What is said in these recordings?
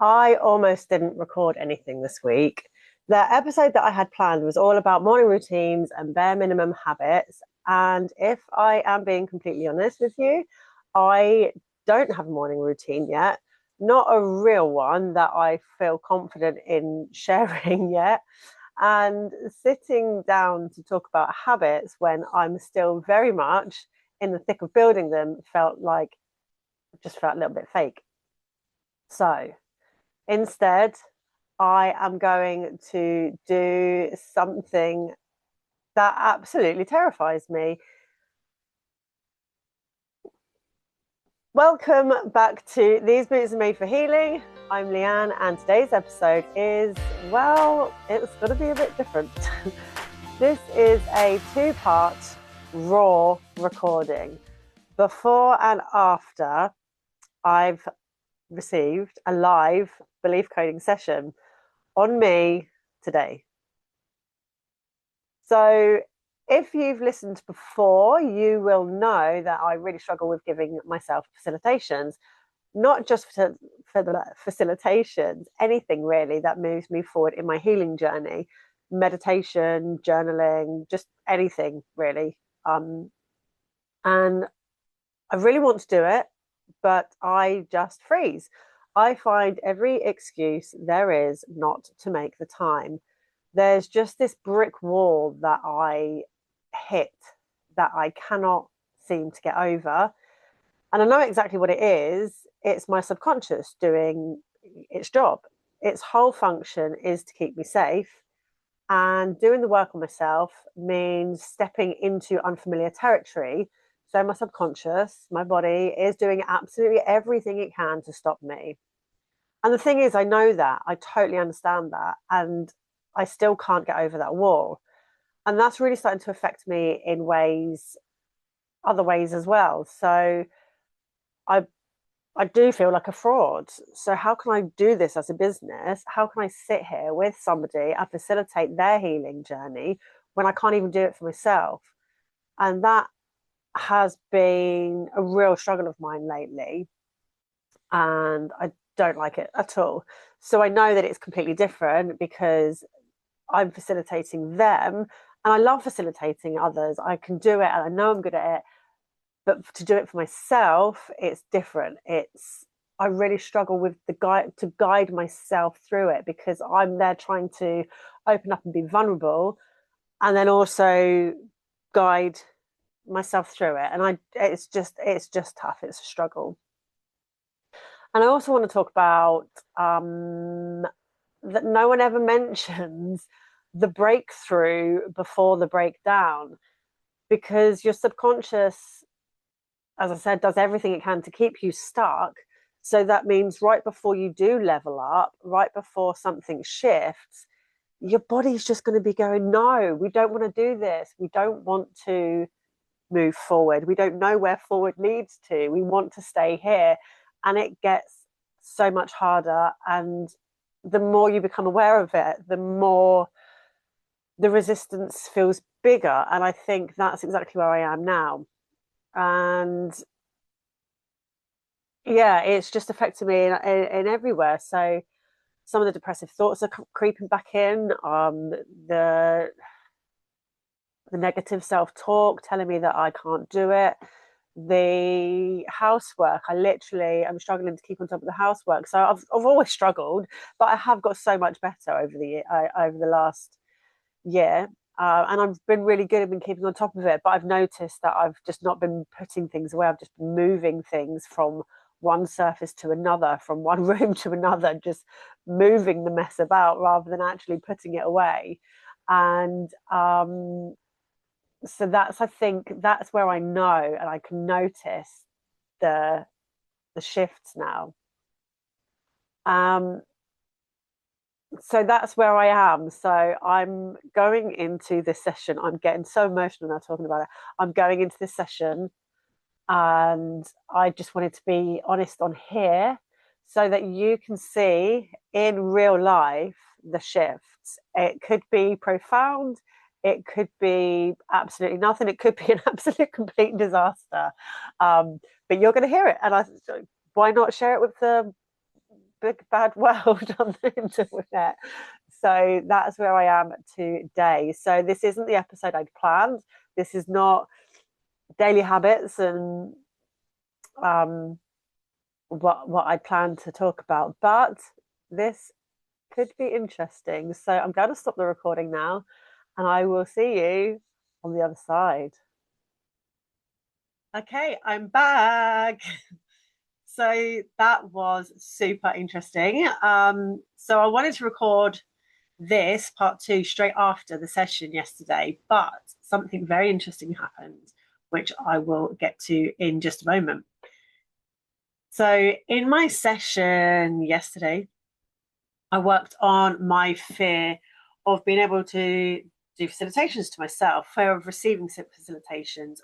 I almost didn't record anything this week. The episode that I had planned was all about morning routines and bare minimum habits. And if I am being completely honest with you, I don't have a morning routine yet. Not a real one that I feel confident in sharing yet. And sitting down to talk about habits when I'm still very much in the thick of building them just felt a little bit fake. So instead, I am going to do something that absolutely terrifies me. Welcome back to These Boots Are Made for Healing. I'm Leanne, and today's episode is, well, it's going to be a bit different. This is a two-part raw recording. Before and after I've received a live belief coding session on me today. So if you've listened before, you will know that I really struggle with giving myself facilitations, not just for the facilitations, anything really that moves me forward in my healing journey, meditation, journaling, just anything really. And I really want to do it, but I just freeze. I find every excuse there is not to make the time. There's just this brick wall that I hit that I cannot seem to get over. And I know exactly what it is. It's my subconscious doing its job. Its whole function is to keep me safe. And doing the work on myself means stepping into unfamiliar territory. So my subconscious, my body, is doing absolutely everything it can to stop me. And the thing is, I know that. I totally understand that. And I still can't get over that wall. And that's really starting to affect me in other ways as well. So I I do feel like a fraud. So how can I do this as a business? How can I sit here with somebody and facilitate their healing journey when I can't even do it for myself? And that has been a real struggle of mine lately. And I don't like it at all. So I know that it's completely different because I'm facilitating them and I love facilitating others. I can do it and I know I'm good at it. But to do it for myself, it's different. I really struggle with the guide to guide myself through it because I'm there trying to open up and be vulnerable and then also guide myself through it. And it's just tough. It's a struggle. And I also want to talk about that no one ever mentions the breakthrough before the breakdown because your subconscious, as I said, does everything it can to keep you stuck. So that means right before you do level up, right before something shifts, your body's just going to be going, no, we don't want to do this. We don't want to move forward. We don't know where forward leads to. We want to stay here. And it gets so much harder. And the more you become aware of it, the more the resistance feels bigger. And I think that's exactly where I am now. And yeah, it's just affected me in everywhere. So some of the depressive thoughts are creeping back in. The the negative self-talk telling me that I can't do it. The housework, I'm struggling to keep on top of the housework. So I've always struggled, but I have got so much better over the last year. And I've been really good at been keeping on top of it. But I've noticed that I've just not been putting things away. I've just been moving things from one surface to another, from one room to another, just moving the mess about rather than actually putting it away. And so I think that's where I know and I can notice the the shifts now. Um, so that's where I am. So I'm going into this session. I'm getting so emotional now talking about it. I'm going into this session and I just wanted to be honest on here so that you can see in real life the shifts. It could be profound, it could be absolutely nothing, it could be an absolute complete disaster. But you're going to hear it, and why not share it with big bad world on the internet. So that's where I am today. So this isn't the episode I'd planned. This is not daily habits and um, what I plan to talk about, but this could be interesting. So I'm going to stop the recording now, and I will see you on the other side. Okay, I'm back. So that was super interesting. So I wanted to record this part two straight after the session yesterday, but something very interesting happened, which I will get to in just a moment. So in my session yesterday, I worked on my fear of being able to do facilitations to myself, fear of receiving facilitations.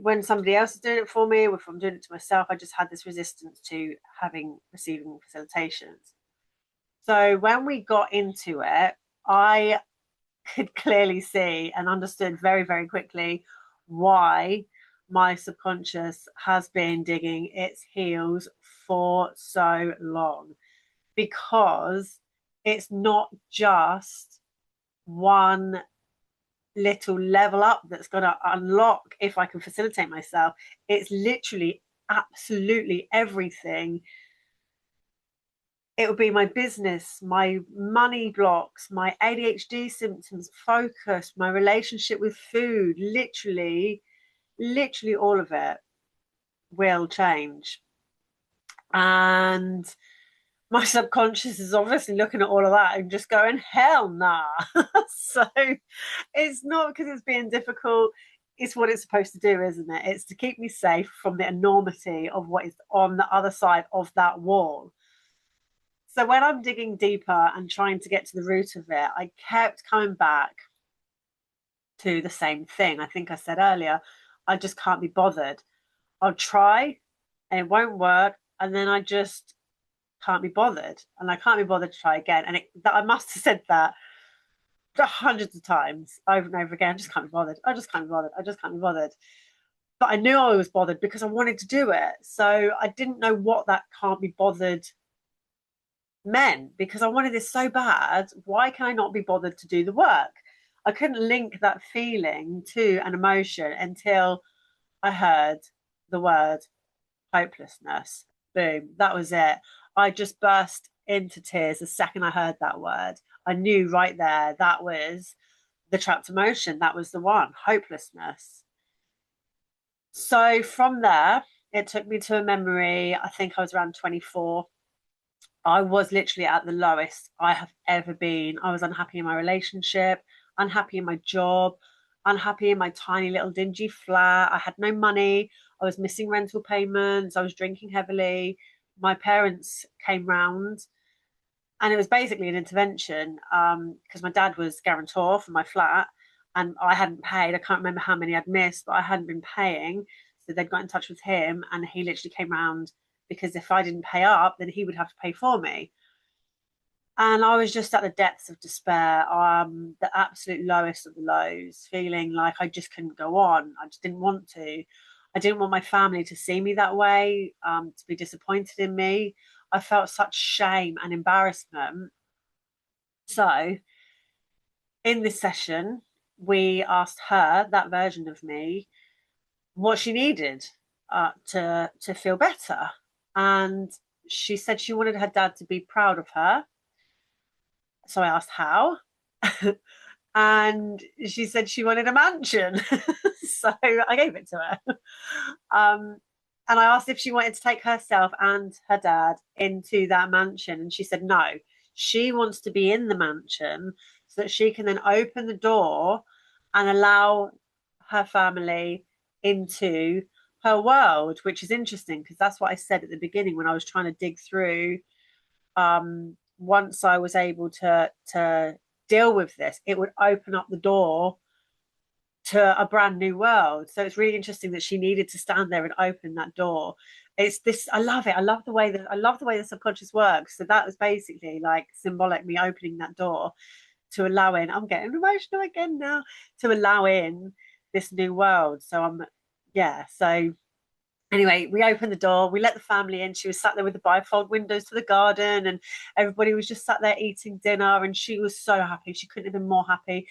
When somebody else is doing it for me, or if I'm doing it to myself, I just had this resistance to receiving facilitations. So when we got into it, I could clearly see and understood very, very quickly why my subconscious has been digging its heels for so long. Because it's not just one little level up that's going to unlock if I can facilitate myself. It's literally absolutely everything. It would be my business, my money blocks, my ADHD symptoms, focus, my relationship with food, literally all of it will change. And my subconscious is obviously looking at all of that and just going, hell nah. So it's not because it's being difficult. It's what it's supposed to do, isn't it? It's to keep me safe from the enormity of what is on the other side of that wall. So when I'm digging deeper and trying to get to the root of it, I kept coming back to the same thing. I think I said earlier, I just can't be bothered. I'll try and it won't work. And then I just can't be bothered. And I can't be bothered to try again. And I must have said that hundreds of times over and over again. I just can't be bothered. I just can't be bothered. I just can't be bothered. But I knew I was bothered because I wanted to do it. So I didn't know what that can't be bothered meant because I wanted this so bad. Why can I not be bothered to do the work? I couldn't link that feeling to an emotion until I heard the word hopelessness. Boom, that was it. I just burst into tears the second I heard that word. I knew right there that was the trapped emotion. That was the one, hopelessness. So from there, it took me to a memory. I think I was around 24. I was literally at the lowest I have ever been. I was unhappy in my relationship, unhappy in my job, unhappy in my tiny little dingy flat. I had no money. I was missing rental payments. I was drinking heavily. My parents came round and it was basically an intervention because my dad was guarantor for my flat and I hadn't paid. I can't remember how many I'd missed, but I hadn't been paying. So they'd got in touch with him and he literally came round because if I didn't pay up, then he would have to pay for me. And I was just at the depths of despair, the absolute lowest of the lows, feeling like I just couldn't go on. I just didn't want to. I didn't want my family to see me that way, to be disappointed in me. I felt such shame and embarrassment. So, in this session, we asked her, that version of me, what she needed to feel better. And she said she wanted her dad to be proud of her. So I asked how. And she said she wanted a mansion. So I gave it to her. And I asked if she wanted to take herself and her dad into that mansion. And she said no. She wants to be in the mansion so that she can then open the door and allow her family into her world, which is interesting because that's what I said at the beginning when I was trying to dig through. Once I was able to deal with this, it would open up the door to a brand new world. So it's really interesting that she needed to stand there and open that door. It's this, I love it. I love the way the subconscious works. So that was basically like symbolic me opening that door to allow in. I'm getting emotional again now, to allow in this new world. So so Anyway, we opened the door, we let the family in. She was sat there with the bifold windows to the garden, and everybody was just sat there eating dinner. And she was so happy. She couldn't have been more happy.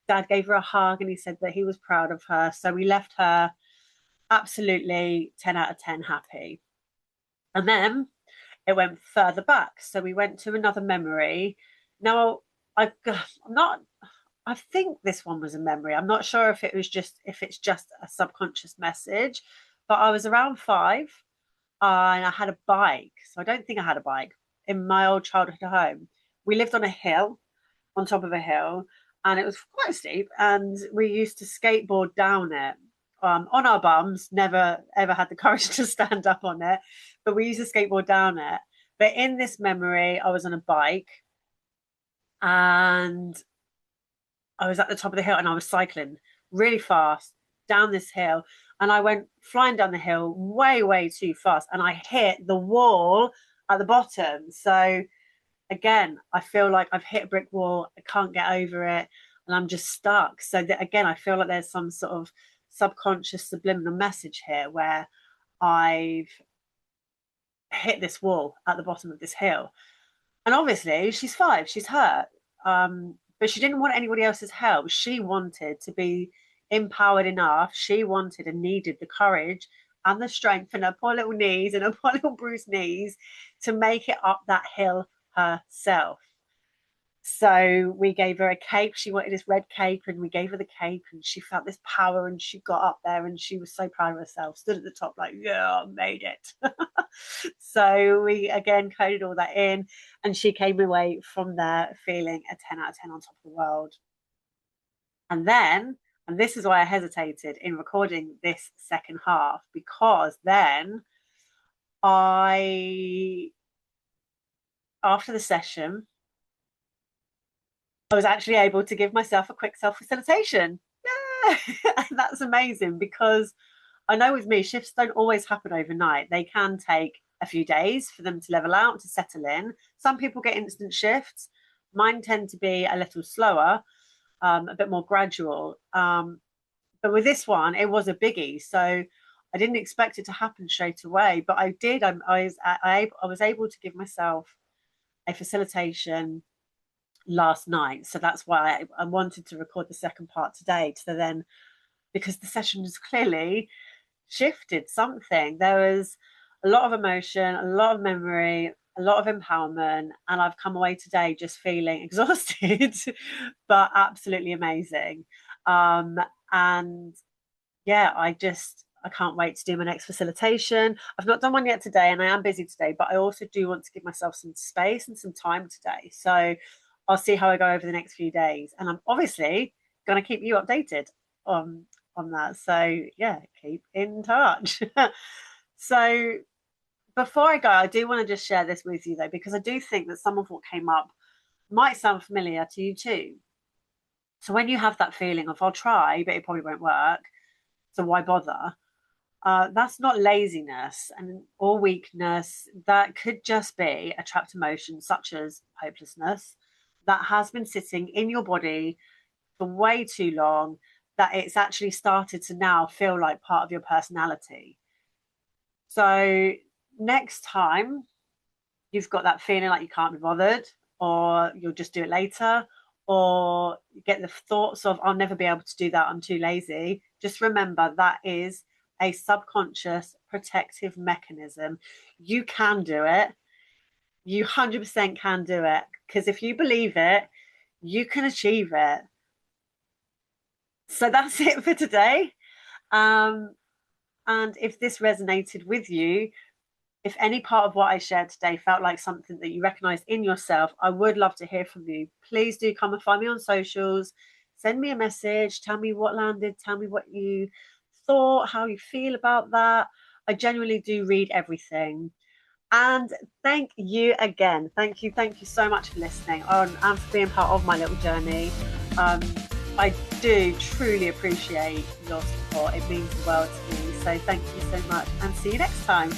Dad gave her a hug and he said that he was proud of her. So we left her absolutely 10 out of 10 happy. And then it went further back. So we went to another memory. Now, I'm not, I think this one was a memory. I'm not sure if if it's just a subconscious message, but I was around 5 and I had a bike. So I don't think I had a bike in my old childhood home. We lived on a hill, on top of a hill, and it was quite steep. And we used to skateboard down it on our bums. Never ever had the courage to stand up on it, but we used to skateboard down it. But in this memory, I was on a bike and I was at the top of the hill and I was cycling really fast down this hill. And I went flying down the hill way, way too fast. And I hit the wall at the bottom. So again, I feel like I've hit a brick wall. I can't get over it. And I'm just stuck. So that, again, I feel like there's some sort of subconscious subliminal message here where I've hit this wall at the bottom of this hill. And obviously, she's 5, she's hurt. But she didn't want anybody else's help. She wanted to be empowered enough. She wanted and needed the courage and the strength in her poor little knees and her poor little bruised knees to make it up that hill herself. So we gave her a cape. She wanted this red cape, and we gave her the cape, and she felt this power, and she got up there and she was so proud of herself, stood at the top like, yeah, I made it. So we again coded all that in, and she came away from there feeling a 10 out of 10 on top of the world. And then, and this is why I hesitated in recording this second half, because then after the session, I was actually able to give myself a quick self-facilitation. Yeah. And that's amazing, because I know with me, shifts don't always happen overnight. They can take a few days for them to level out, to settle in. Some people get instant shifts. Mine tend to be a little slower, a bit more gradual. But with this one, it was a biggie. So I didn't expect it to happen straight away, but I did. I was able to give myself a facilitation last night. So that's why I wanted to record the second part today. So then, because the session was clearly shifted something. There was a lot of emotion, a lot of memory, a lot of empowerment, and I've come away today just feeling exhausted, but absolutely amazing. And yeah, I can't wait to do my next facilitation. I've not done one yet today, and I am busy today, but I also do want to give myself some space and some time today. So I'll see how I go over the next few days, and I'm obviously going to keep you updated on that. So yeah, keep in touch. So before I go, I do want to just share this with you though, because I do think that some of what came up might sound familiar to you too. So when you have that feeling of I'll try, but it probably won't work, so why bother? That's not laziness or weakness. That could just be a trapped emotion such as hopelessness that has been sitting in your body for way too long, that it's actually started to now feel like part of your personality. So next time you've got that feeling like you can't be bothered, or you'll just do it later, or you get the thoughts of I'll never be able to do that, I'm too lazy, just remember that is a subconscious protective mechanism. You can do it. You 100% can do it, because if you believe it, you can achieve it. So that's it for today. And if this resonated with you, if any part of what I shared today felt like something that you recognize in yourself, I would love to hear from you. Please do come and find me on socials. Send me a message. Tell me what landed. Tell me what you thought, how you feel about that. I genuinely do read everything. And thank you again. Thank you so much for listening and for being part of my little journey. I do truly appreciate your support. It means the world to me. So thank you so much, and see you next time.